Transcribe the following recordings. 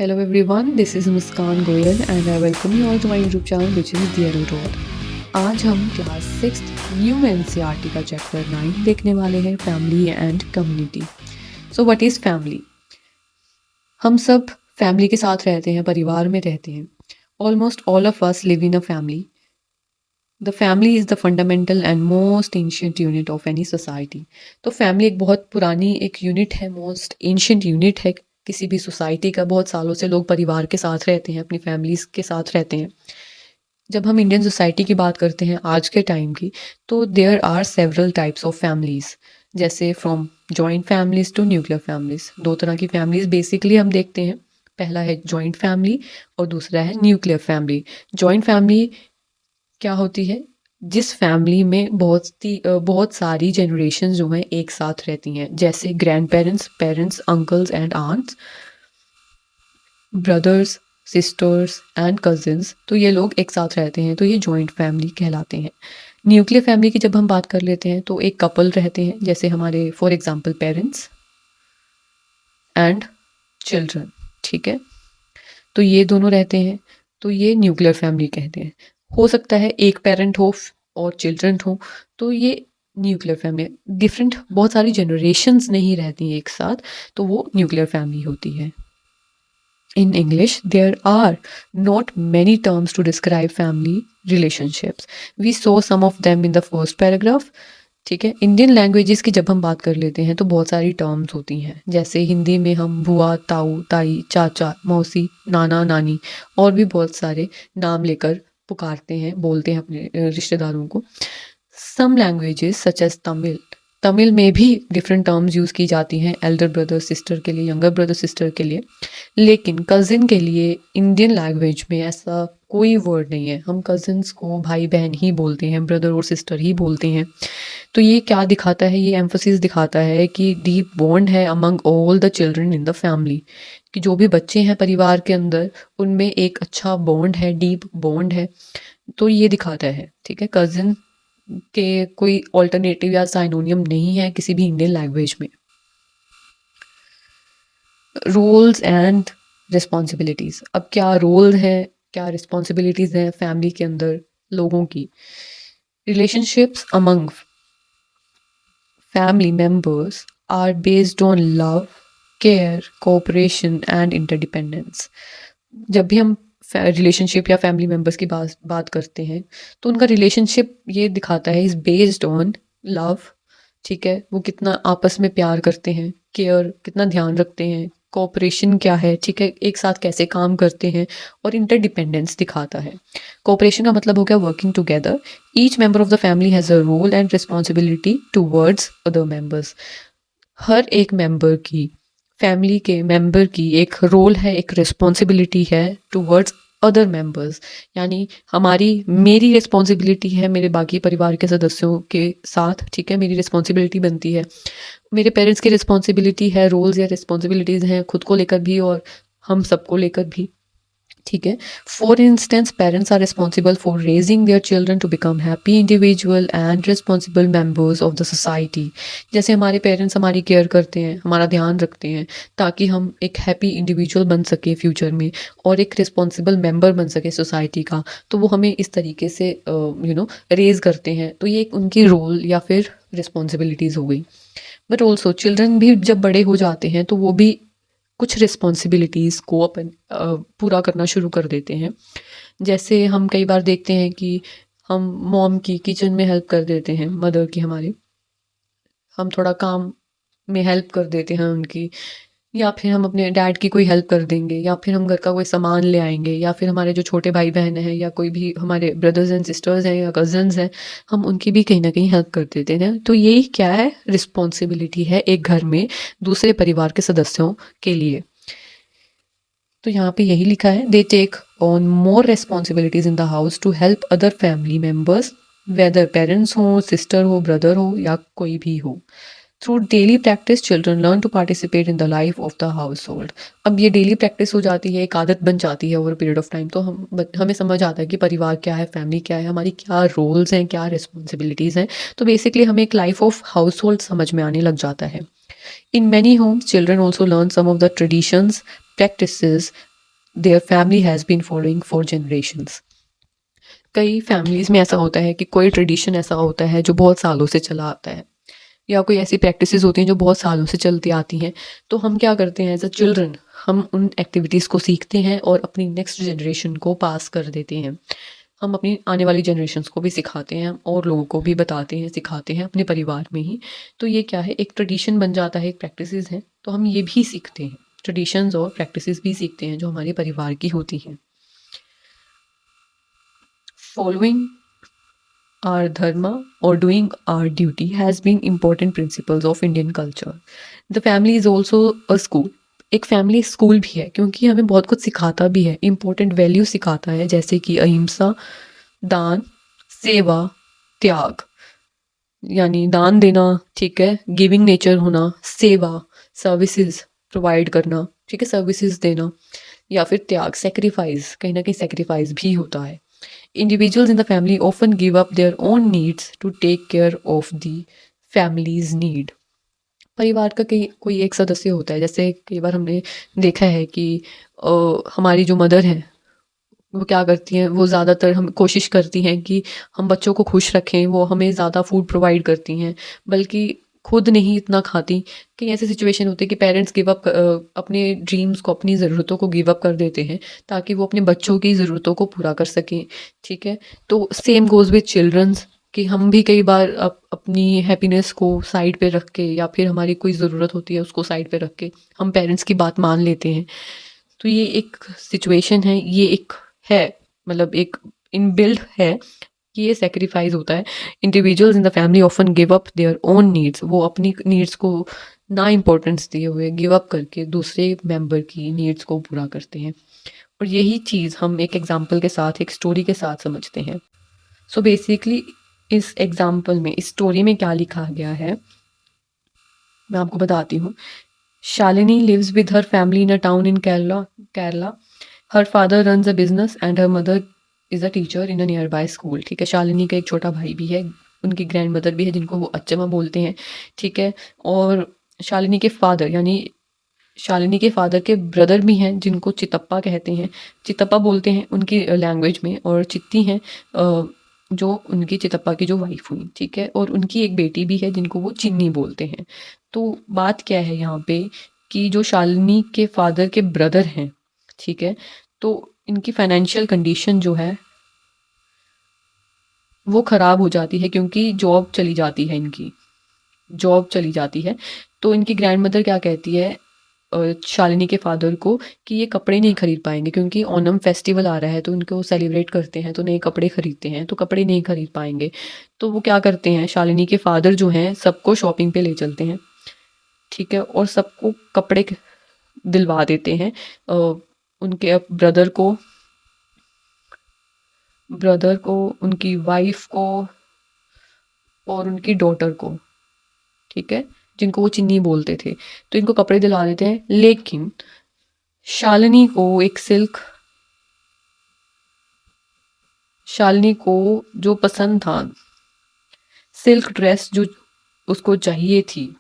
Hello everyone, this is Muskan Goyal and I welcome you all to my YouTube channel which is Dear Road. आज हम class 6 new NCERT का chapter 9 देखने वाले हैं, family and community. So what is family? हम सब family के साथ रहते हैं, परिवार में रहते हैं। Almost all of us live in a family. The family is the fundamental and most ancient unit of any society. तो फैमिली एक बहुत पुरानी एक यूनिट है, मोस्ट एंशियंट यूनिट है किसी भी सोसाइटी का। बहुत सालों से लोग परिवार के साथ रहते हैं, अपनी फैमिलीज के साथ रहते हैं। जब हम इंडियन सोसाइटी की बात करते हैं आज के टाइम की, तो there are several types of families, जैसे from joint families to nuclear families. दो तरह की फैमिलीज बेसिकली हम देखते हैं। पहला है जॉइंट फैमिली और दूसरा है न्यूक्लियर फैमिली। जॉइंट फैमिली क्या होती है? जिस फैमिली में बहुत सारी जनरेशन जो हैं एक साथ रहती हैं, जैसे grandparents, parents, uncles and aunts, brothers, sisters and cousins. तो ये लोग एक साथ रहते हैं, तो ये जॉइंट फैमिली कहलाते हैं। न्यूक्लियर फैमिली की जब हम बात कर लेते हैं तो एक कपल रहते हैं, जैसे हमारे for example parents and children. ठीक है, तो ये दोनों रहते हैं, तो ये न्यूक्लियर फैमिली कहते हैं। हो सकता है एक पेरेंट हो और चिल्ड्रन हो, तो ये न्यूक्लियर फैमिली। डिफरेंट बहुत सारी जनरेशन्स नहीं रहती एक साथ, तो वो न्यूक्लियर फैमिली होती है। In English, there are not many terms to describe family relationships. We saw some of them in the first paragraph. ठीक है, इंडियन लैंग्वेजेस की जब हम बात कर लेते हैं तो बहुत सारी टर्म्स होती हैं। जैसे हिंदी में हम बुआ, ताऊ, ताई, चाचा, मौसी, नाना, नानी और भी बहुत सारे नाम लेकर पुकारते हैं, बोलते हैं अपने रिश्तेदारों को। Some languages such as Tamil, Tamil में भी डिफरेंट टर्म्स यूज़ की जाती हैं, एल्डर ब्रदर सिस्टर के लिए, यंगर ब्रदर सिस्टर के लिए। लेकिन कज़िन के लिए इंडियन लैंग्वेज में ऐसा कोई वर्ड नहीं है। हम कज़िन्स को भाई बहन ही बोलते हैं, ब्रदर और सिस्टर ही बोलते हैं। तो ये क्या दिखाता है? ये एम्फोसिस दिखाता है कि डीप बॉन्ड है among all the children in the family, कि जो भी बच्चे हैं परिवार के अंदर उनमें एक अच्छा बॉन्ड है, डीप बॉन्ड है। तो ये दिखाता है। ठीक है, कज़िन के कोई ऑल्टरनेटिव या साइनोनियम नहीं है किसी भी इंडियन लैंग्वेज में। Roles and responsibilities. अब क्या रोल है, क्या रिस्पॉन्सिबिलिटीज़ हैं फैमिली के अंदर लोगों की? Relationships among family members are based on love, care, cooperation and interdependence. जब भी हम रिलेशनशिप या फैमिली मेंबर्स की बात करते हैं तो उनका रिलेशनशिप ये दिखाता है इज़ बेस्ड ऑन लव। ठीक है, वो कितना आपस में प्यार करते हैं, केयर कितना ध्यान रखते हैं, कोऑपरेशन क्या है, ठीक है, एक साथ कैसे काम करते हैं, और इंटरडिपेंडेंस दिखाता है। कोऑपरेशन का मतलब हो गया working together. Each member of the family has a role and responsibility towards other members. हर एक मेंबर की, फैमिली के मेंबर की एक रोल है, एक रिस्पॉन्सिबिलिटी है टूवर्ड्स अदर मेंबर्स। यानी मेरी रिस्पॉन्सिबिलिटी है मेरे बाकी परिवार के सदस्यों के साथ। ठीक है, मेरी रिस्पॉन्सिबिलिटी बनती है। मेरे पेरेंट्स की रिस्पॉन्सिबिलिटी है, रोल्स या रिस्पॉन्सिबिलिटीज़ हैं खुद को लेकर भी और हम सबको लेकर भी। ठीक है, for instance parents are responsible for raising their children to become happy individual and responsible members of the society. जैसे हमारे पेरेंट्स हमारी केयर करते हैं, हमारा ध्यान रखते हैं, ताकि हम एक हैप्पी इंडिविजुअल बन सके फ्यूचर में और एक रिस्पॉन्सिबल मेंबर बन सके सोसाइटी का, तो वो हमें इस तरीके से रेज करते हैं। तो ये एक उनकी रोल या फिर रिस्पॉन्सिबिलिटीज़ हो गई। बट ऑल्सो चिल्ड्रन भी जब बड़े हो जाते हैं तो वो भी कुछ रिस्पॉन्सिबिलिटीज़ को अपन पूरा करना शुरू कर देते हैं। जैसे हम कई बार देखते हैं कि हम मॉम की किचन में हेल्प कर देते हैं, मदर की हमारी, हम थोड़ा काम में हेल्प कर देते हैं उनकी, या फिर हम अपने डैड की कोई हेल्प कर देंगे, या फिर हम घर का कोई सामान ले आएंगे, या फिर हमारे जो छोटे भाई बहन हैं या कोई भी हमारे ब्रदर्स एंड सिस्टर्स हैं या कजन्स हैं, हम उनकी भी कहीं ना कहीं हेल्प कर देते हैं। तो यही क्या है? रिस्पॉन्सिबिलिटी है एक घर में दूसरे परिवार के सदस्यों के लिए। तो यहाँ पे यही लिखा है, they take on more responsibilities in the house to help other family members, whether parents हो, सिस्टर हो, ब्रदर हो या कोई भी हो। Through daily practice children learn to participate in the life of the household. अब ये daily practice हो जाती है, एक आदत बन जाती है ओवर पीरियड ऑफ टाइम। तो हमें समझ आता है कि परिवार क्या है, फैमिली क्या है, हमारी क्या रोल्स हैं, क्या रिस्पॉन्सिबिलिटीज़ हैं। तो बेसिकली हमें एक लाइफ ऑफ हाउस होल्ड समझ में आने लग जाता है। In many homes, children also learn some of the traditions, practices, their family has been following for generations. कई फैमिलीज में ऐसा होता है कि कोई ट्रेडिशन ऐसा होता है जो बहुत सालों से चला आता है, या कोई ऐसी प्रैक्टिसेस होती हैं जो बहुत सालों से चलती आती हैं। तो हम क्या करते हैं एज अ चिल्ड्रन, हम उन एक्टिविटीज़ को सीखते हैं और अपनी नेक्स्ट जनरेशन को पास कर देते हैं। हम अपनी आने वाली जनरेशन्स को भी सिखाते हैं और लोगों को भी बताते हैं, सिखाते हैं अपने परिवार में ही। तो ये क्या है, एक ट्रेडिशन बन जाता है, एक प्रैक्टिसेस हैं, तो हम ये भी सीखते हैं, ट्रेडिशंस और प्रैक्टिसेस भी सीखते हैं जो हमारे परिवार की होती हैं। Following our dharma or doing our duty has been important principles of Indian culture. The family is also a school. एक फैमिली स्कूल भी है क्योंकि हमें बहुत कुछ सिखाता भी है, इम्पोर्टेंट वैल्यू सिखाता है, जैसे कि अहिंसा, दान, सेवा, त्याग, यानी दान देना, ठीक है, गिविंग नेचर होना, सेवा, सर्विसेज प्रोवाइड करना, ठीक है, सर्विसेज देना, या फिर त्याग, सेक्रीफाइस, कहीं ना कहीं सेक्रीफाइस भी होता है। Individuals in the family often give up their own needs to take care of the family's need. परिवार का कोई एक सदस्य होता है, जैसे कई बार हमने देखा है कि हमारी जो मदर है वो क्या करती हैं, वो ज़्यादातर हम कोशिश करती हैं कि हम बच्चों को खुश रखें, वो हमें ज़्यादा फूड प्रोवाइड करती हैं, बल्कि खुद नहीं इतना खाती। कई ऐसी सिचुएशन होती है कि पेरेंट्स गिव अप, अपने ड्रीम्स को, अपनी ज़रूरतों को गिव अप कर देते हैं ताकि वो अपने बच्चों की ज़रूरतों को पूरा कर सकें, ठीक है। तो सेम गोज़ विथ चिल्ड्रंस, कि हम भी कई बार अपनी हैप्पीनेस को साइड पे रख के, या फिर हमारी कोई ज़रूरत होती है उसको साइड पे रख के हम पेरेंट्स की बात मान लेते हैं। तो ये एक सिचुएशन है, ये एक है, मतलब एक इनबिल्ट है कि ये सेक्रीफाइस होता है। Individuals in the family often give up their own needs, वो अपनी नीड्स को ना इम्पोर्टेंस दिए हुए गिव अप करके दूसरे मेंबर की नीड्स को पूरा करते हैं। और यही चीज़ हम एक एग्जांपल के साथ, एक स्टोरी के साथ समझते हैं। सो बेसिकली इस एग्जांपल में, इस स्टोरी में क्या लिखा गया है मैं आपको बताती हूँ। Shalini lives with her family in a town in Kerala. Her father runs a business and her mother is a teacher in a nearby school, ठीक है। शालिनी का एक छोटा भाई भी है, उनकी ग्रैंड मदर भी है जिनको वो अच्चमा बोलते हैं, ठीक है। और शालिनी के फादर, यानी शालिनी के फादर के ब्रदर भी हैं जिनको चितप्पा कहते हैं, चितप्पा बोलते हैं उनकी लैंग्वेज में, और चित्ती हैं जो उनकी चितप्पा की जो वाइफ हुई, ठीक है। और उनकी एक बेटी भी है जिनको वो चिन्नी बोलते हैं। तो बात क्या है यहाँ पे कि जो शालिनी के फादर के ब्रदर हैं, ठीक है, तो इनकी फाइनेंशियल कंडीशन जो है वो ख़राब हो जाती है क्योंकि जॉब चली जाती है, इनकी जॉब चली जाती है। तो इनकी ग्रैंड मदर क्या कहती है शालिनी के फादर को कि ये कपड़े नहीं खरीद पाएंगे क्योंकि ओनम फेस्टिवल आ रहा है, तो उनको सेलिब्रेट करते हैं, तो नए कपड़े खरीदते हैं, तो कपड़े नहीं खरीद पाएंगे। तो वो क्या करते हैं, शालिनी के फादर जो हैं सबको शॉपिंग पे ले चलते हैं, ठीक है, और सबको कपड़े दिलवा देते हैं, उनके ब्रदर को, उनकी वाइफ को और उनकी डॉटर को, ठीक है, जिनको वो चिन्नी बोलते थे। तो इनको कपड़े दिला देते हैं, लेकिन शालिनी को शालिनी को जो पसंद था, सिल्क ड्रेस जो उसको चाहिए थी,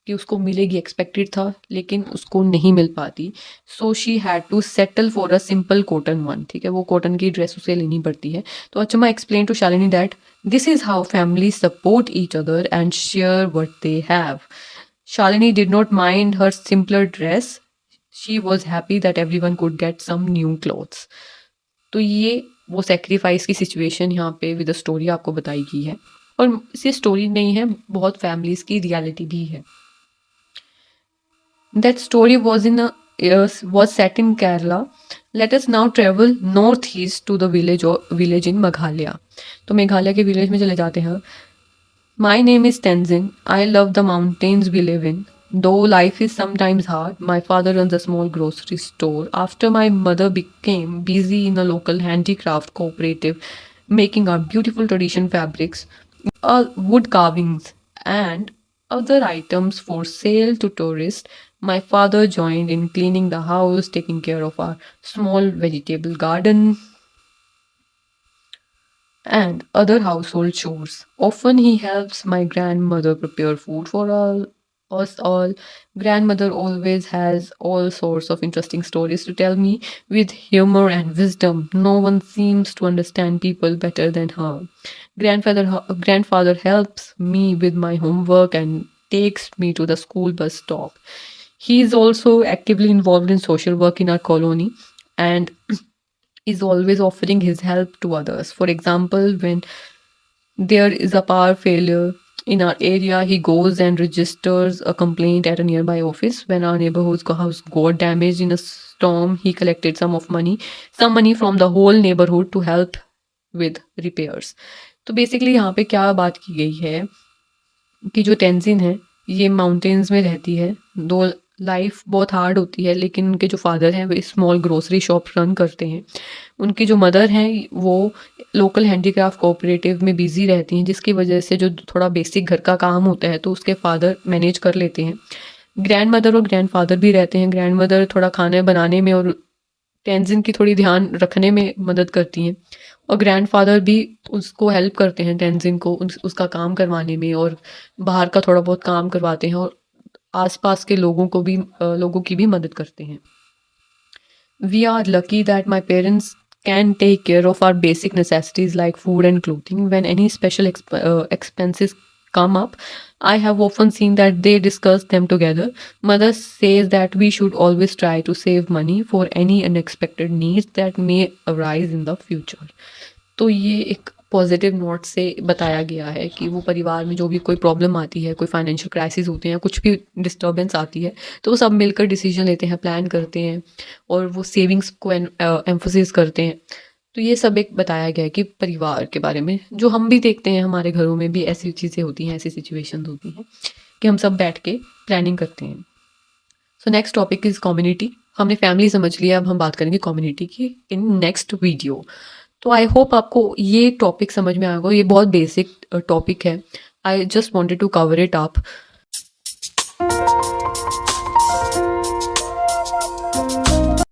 कि उसको मिलेगी, एक्सपेक्टेड था, लेकिन उसको नहीं मिल पाती। So she had to settle for a simple cotton one, ठीक है, वो कॉटन की ड्रेस उसे लेनी पड़ती है। तो Achamma explain to Shalini that this is how family support each other and share what they have. Shalini did not mind her simpler dress, she was happy that everyone could get some new clothes. तो ये वो sacrifice की situation यहाँ पे with story आपको बताई गई है, और सिर्फ स्टोरी नहीं है, बहुत फैमिलीज की रियलिटी भी है। That story was set in Kerala. Let us now travel northeast to the village in Meghalaya. तो मेघालय के विलेज में चले जाते हैं। My name is Tenzin. I love the mountains we live in. Though life is sometimes hard, my father runs a small grocery store. After my mother became busy in a local handicraft cooperative, making our beautiful tradition fabrics, wood carvings, and other items for sale to tourists, my father joined in cleaning the house, taking care of our small vegetable garden, and other household chores. Often he helps my grandmother prepare food for us all. Grandmother always has all sorts of interesting stories to tell me with humor and wisdom. No one seems to understand people better than her. Grandfather helps me with my homework and takes me to the school bus stop. He is also actively involved in social work in our colony and is always offering his help to others. For example, when there is a power failure in our area, he goes and registers a complaint at a nearby office. When our neighborhood's house got damaged in a storm, he collected some money from the whole neighborhood to help with repairs. तो basically यहाँ पे क्या बात की गई है कि जो टेंजिन है ये माउंटेन्स में रहती है। दो लाइफ बहुत हार्ड होती है, लेकिन उनके जो फादर हैं वो स्मॉल ग्रोसरी शॉप रन करते हैं। उनकी जो मदर हैं वो लोकल हैंडीक्राफ्ट कोऑपरेटिव में बिजी रहती हैं, जिसकी वजह से जो थोड़ा बेसिक घर का काम होता है तो उसके फादर मैनेज कर लेते हैं। ग्रैंड मदर और ग्रैंड फादर भी रहते हैं। ग्रैंड मदर थोड़ा खाना बनाने में और टेंजिन की थोड़ी ध्यान रखने में मदद करती हैं, और ग्रैंडफ़ादर भी उसको हेल्प करते हैं टेंजिन को उसका काम करवाने में, और बाहर का थोड़ा बहुत काम करवाते हैं, और आसपास के लोगों की भी मदद करते हैं। We are lucky that my parents can take care of our basic necessities like food and clothing. When any special expenses come up, I have often seen that they discuss them together. Mother says that we should always try to save money for any unexpected needs that may arise in the future. तो ये एक positive note से बताया गया है कि वो परिवार में जो भी कोई प्रॉब्लम आती है, कोई फाइनेंशियल क्राइसिस होते हैं, कुछ भी डिस्टर्बेंस आती है, तो वो सब मिलकर डिसीजन लेते हैं, प्लान करते हैं और वो सेविंग्स को एम्फोसिस करते हैं। तो ये सब एक बताया गया है कि परिवार के बारे में जो हम भी देखते हैं, हमारे घरों में भी ऐसी चीज़ें होती हैं, ऐसी सिचुएशंस होती हैं कि हम सब बैठ के प्लानिंग करते हैं। So next topic is community. हमने फैमिली समझ लिया, अब हम बात करेंगे कम्युनिटी की इन नेक्स्ट वीडियो। तो आई होप आपको ये टॉपिक समझ में आएगा। ये बहुत बेसिक टॉपिक है। I just wanted to cover it up.